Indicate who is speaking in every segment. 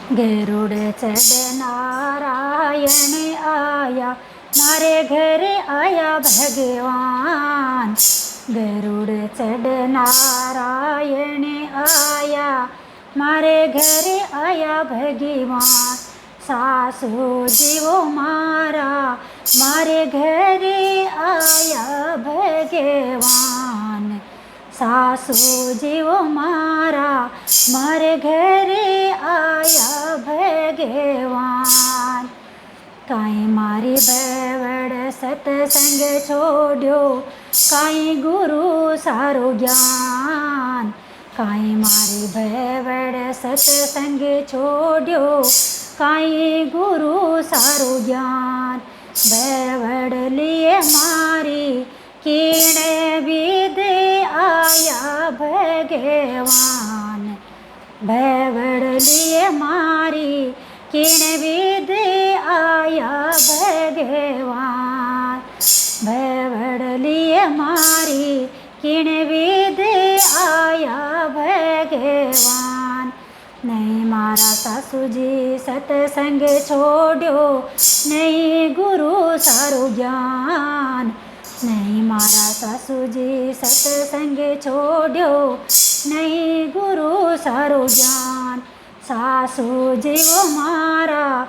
Speaker 1: ગરુડ ચડનારાયણ આયા, મારે ઘરે આયા ભગવાન. ગરુડ ચડનારાયણ આયા, મારે ઘરે આયા ભગવાન. સાસુ જીવો મારા, મારે ઘરે આયા ભગવાન. સાસુ જીવો મારા, મારે ઘરે આયા ભગવાન. કાંઈ મારી બેવડ સત્સંગ છોડ્યો, કાંઈ ગુરુ સારું જ્ઞાન. કાંઈ મારી બેવડ સત્સંગ છોડ્યો, કાંઈ ગુરુ સારું જ્ઞાન. બેવડ લીએ મારી કિણે વિદે આયા ભગવાન. બેવડ લીએ મારી કિણે વિદે આયા ભગવાન. બેવડ લીએ મારી કિણે વિદે આયા ભગવાન. નહીં મારા સાસુજી સત્સંગ છોડ્યો, નહીં ગુરુ સારું જ્ઞાન. નહીં મારા સાસુજી સત્સંગ છોડ્યો, નહીં ગુરુ સારું જ્ઞાન. સાસુ જીવો મારા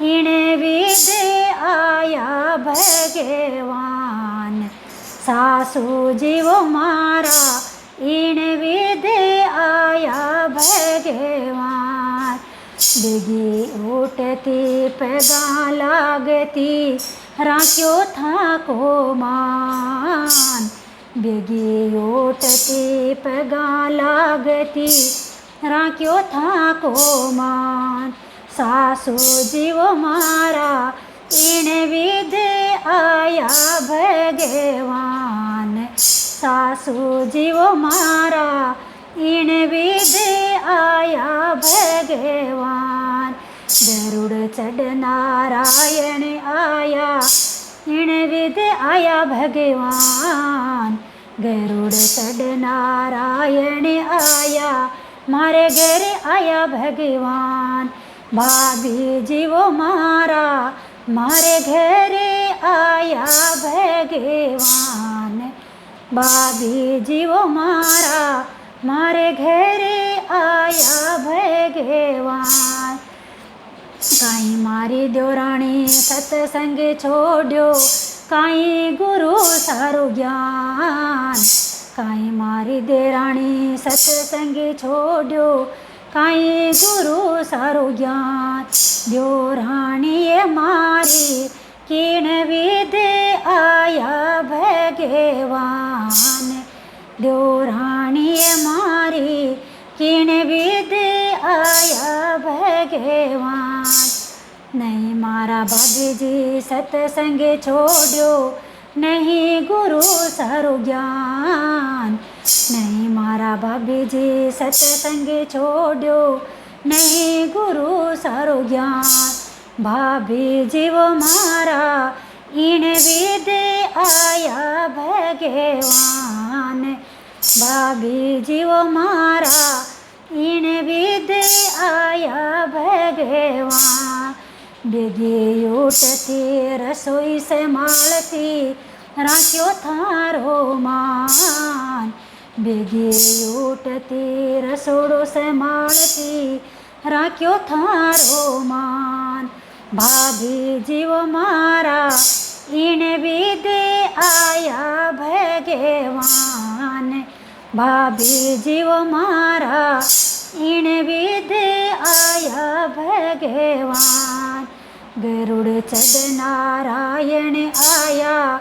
Speaker 1: ઈણે વિદે આયા ભગવાન. સાસુ જીવો મારા ઈણે વિદે આયા ભગવાન. બીજી ઉઠતી પગા લાગતી, રાખ્યો થાકો માન. બીજી ઉઠતી પગા લાગતી, રાખ્યો થાકો માન. સાસુ જીવો મારા ઈણે વિદે આયા ભગવાન. સાસુ જીવો મારા ઈણે વિદે આયા ભગવાન. ગરુડ ચડનારાયણ આયા, ઈણે વિદે આયા ભગવાન. ગરુડ ચડનારાયણ આયા, મારે ઘરે આયા ભગવાન. ભાભી જીવો મારા, મારે ઘરે આયા ભગવાન. ભાભી જીવો મારા, મારે ઘરે આયા ભગવાન. કાંઈ મારી દેવરાણી સત્સંગ છોડ્યો, કાંઈ ગુરુ સારું જ્ઞાન. કાંઈ મારી દેરાણી સત્સંગ છોડ્યો, કાંઈ ગુરુ સારું જ્ઞાન. દેવરાણીએ મારી કિણ વિદે આયા ભગવાન. દેવરાણીએ મારી કિણ વિદે આયા ભગવાન. નહીં મારા ભાભીજી સત્સંગ છોડ્યો, નહીં ગુરુ સારું જ્ઞાન. નહીં મારા ભાભીજી સત્સંગ છોડ્યો, નહીં ગુરુ સારું જ્ઞાન. ભાભી જીવો મારા ઈણે વિદે આયા ભગવાન. ભાભી જીવો મારા ઈણે વિદે આયા ભગવાન. બેગી ઉઠતી રસોઈ સંભાળતી, રાખ્યો થારો માન. બેગી ઉઠતી રસોડો સંભાળતી, રાખ્યો થારો માન. ભાભી જીવો મારા ઈણે વિદે આયા ભગવાન. ભાભી જીવો મારા ઈણે વિદે આયા ભગવાન. ગરુડ ચડનારાયણ આયા,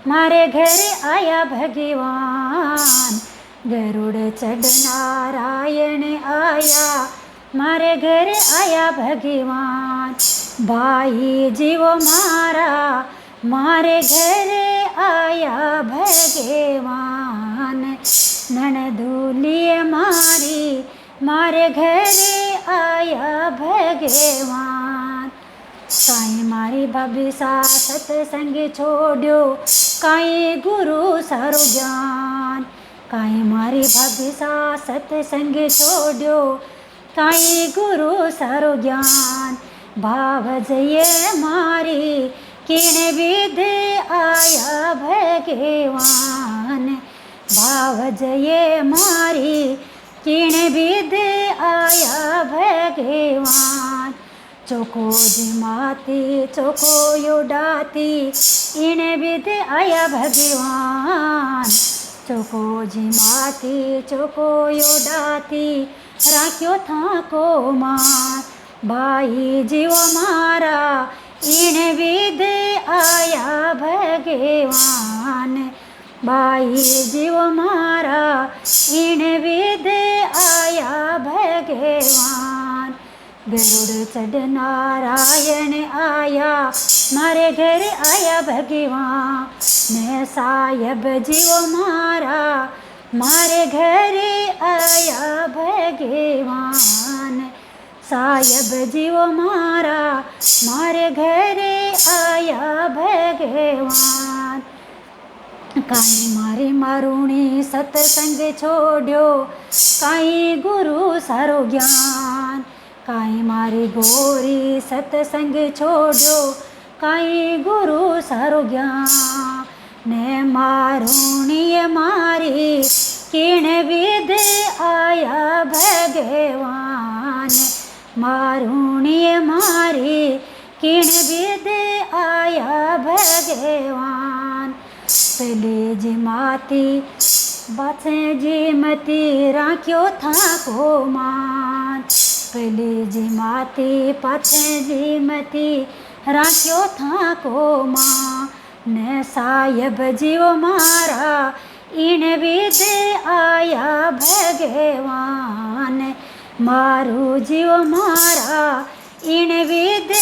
Speaker 1: મારે ઘરે આયા ભગવાન. ગરુડ ચડનારાયણ આયા, મારે ઘરે આયા ભગવાન. ભાઈ જીવો મારા, મારે ઘરે આયા ભગવાન. નણદુલીએ મારી, મારે ઘરે આયા ભગવાન. કાંઈ મારી ભાભી સા સત્સંગ છોડ્યો, કાંઈ ગુરુ સારું જ્ઞાન. કાંઈ મારી ભાભી સા સત્સંગ છોડ્યો, કાંઈ ગુરુ સારો જ્ઞાન ભાવ જઈએ મારી કિણ વિધ આયા ભગવાન ભાવ જઈએ મારી કિણ વિધ આયા ભગવાન ચોખ્ખો જીમાતી ચોખ્ખો યોડાતી ઈણ વિધ આયા ભગવાન ચોખ્ખો જીમાતી ચોખ્ખો યોડાતી રાખ્યો થાકો માર બાઈ જીવો મારા ઈણ વિધ આયા ભગવાન બાઈ જીવો મારા ઈણ વિધ આયા ભગવાન ગરુડ ચઢ નારાયણ આયા મારે ઘર આયા ભગવાન ને સાહેબ જીવો મારા મારે ઘરે આયા ભગવાન સાહેબ જીવો મારા મારે ઘરે આયા ભગવાન કાંઈ મારી મારુણી સત્સંગ છોડ્યો કાંઈ ગુરુ સારો જ્ઞાન કાંઈ મારી ગોરી સત્સંગ છોડ્યો કાંઈ ગુરુ સારો જ્ઞાન ને મારુણીએ મારી કિણ વિધ આયા ભગવાન મારુણીએ મારી કિણ વિધ આયા ભગવાન પેલે જીમાતી બાછે જીમતી રાખ્યો થાકો માન પેલે જીમાતી પાછે જીમતી રાખ્યો થાકો માં ને સાહેબ જીવો મારા ઈણ વિધ આયા ભગવાન મારું જીવો મારા ઈણ વિધ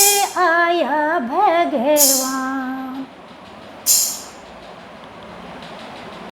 Speaker 1: આયા ભગવાન